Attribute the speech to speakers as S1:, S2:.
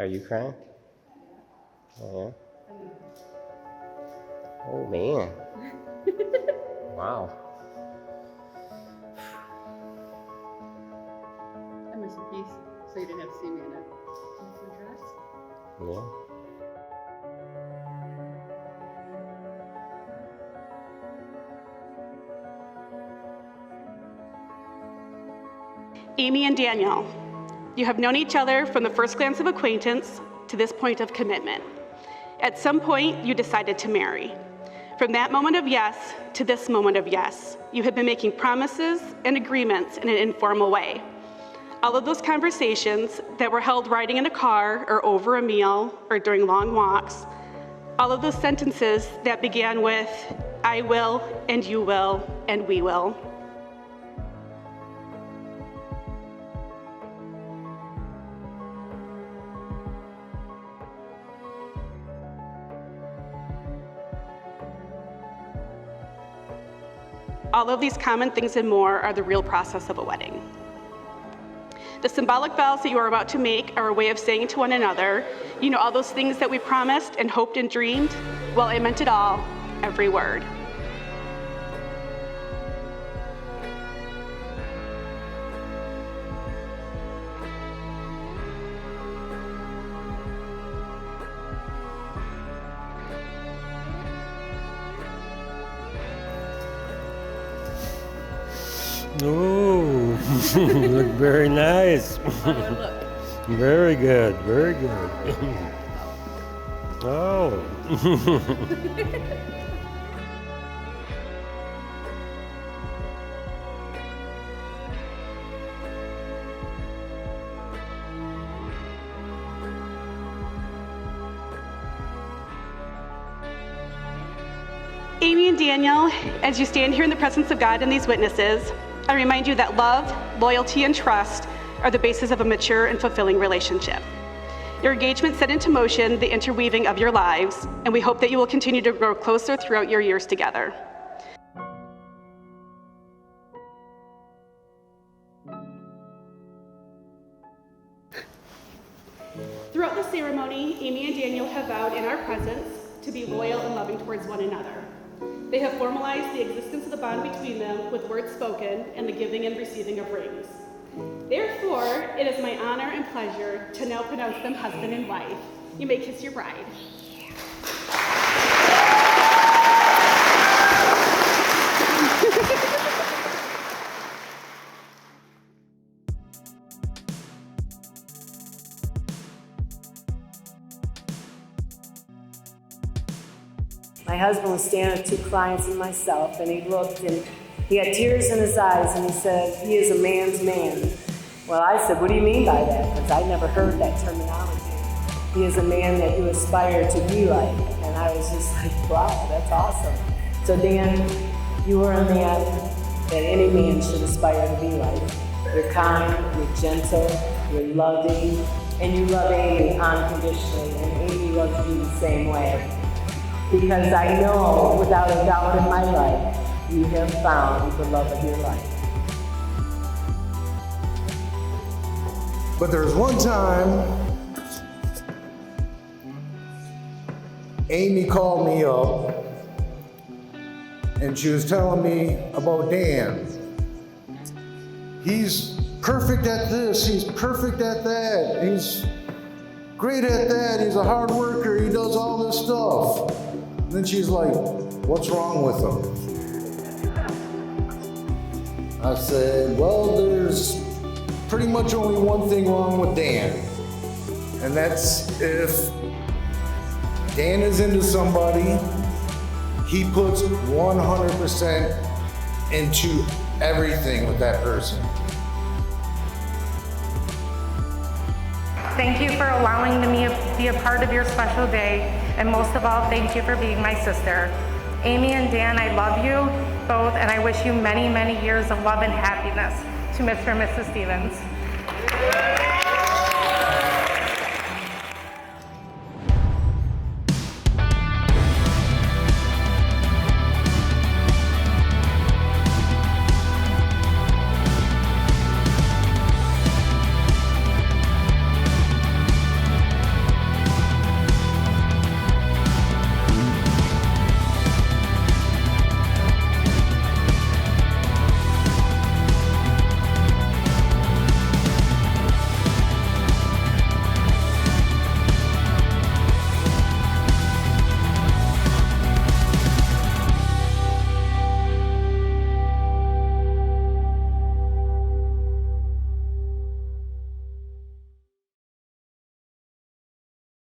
S1: Are you crying? Oh, yeah. Oh, man. Wow.
S2: I miss a piece, so you didn't have to see me in it. Dress.
S1: Yeah.
S3: Amy and Daniel, you have known each other from the first glance of acquaintance to this point of commitment. At some point, you decided to marry. From that moment of yes to this moment of yes, you have been making promises and agreements in an informal way. All of those conversations that were held riding in a car or over a meal or during long walks, all of those sentences that began with, I will, and you will, and we will. All of these common things and more are the real process of a wedding. The symbolic vows that you are about to make are a way of saying to one another, you know, all those things that we promised and hoped and dreamed? Well, I meant it all, every word.
S1: Oh, look very nice.
S2: How do I look?
S1: Very good, very good. Oh.
S3: Amy and Daniel, as you stand here in the presence of God and these witnesses, I remind you that love, loyalty, and trust are the basis of a mature and fulfilling relationship. Your engagement set into motion the interweaving of your lives, and we hope that you will continue to grow closer throughout your years together. Throughout the ceremony, Amy and Daniel have vowed in our presence to be loyal and loving towards one another. They have formalized the existence of the bond between them with words spoken and the giving and receiving of rings. Therefore, it is my honor and pleasure to now pronounce them husband and wife. You may kiss your bride.
S4: My husband was standing with 2 clients and myself, and he looked and he had tears in his eyes, and he said, he is a man's man. Well, I said, what do you mean by that? Because I never heard that terminology. He is a man that you aspire to be like. And I was just like, wow, that's awesome. So Dan, you are a man that any man should aspire to be like. You're kind, you're gentle, you're loving, and you love Amy unconditionally, and Amy loves you the same way. Because I know, without a doubt in my life, you have found the love of your life.
S5: But there's one time, Amy called me up, and she was telling me about Dan. He's perfect at this, he's perfect at that, he's great at that, he's a hard worker, he does all this stuff. And then she's like, what's wrong with him? I said, well, there's pretty much only one thing wrong with Dan. And that's if Dan is into somebody, he puts 100% into everything with that person.
S6: Thank you for allowing me to be a part of your special day, and most of all, thank you for being my sister. Amy and Dan, I love you both, and I wish you many, many years of love and happiness. To Mr. and Mrs. Stevens.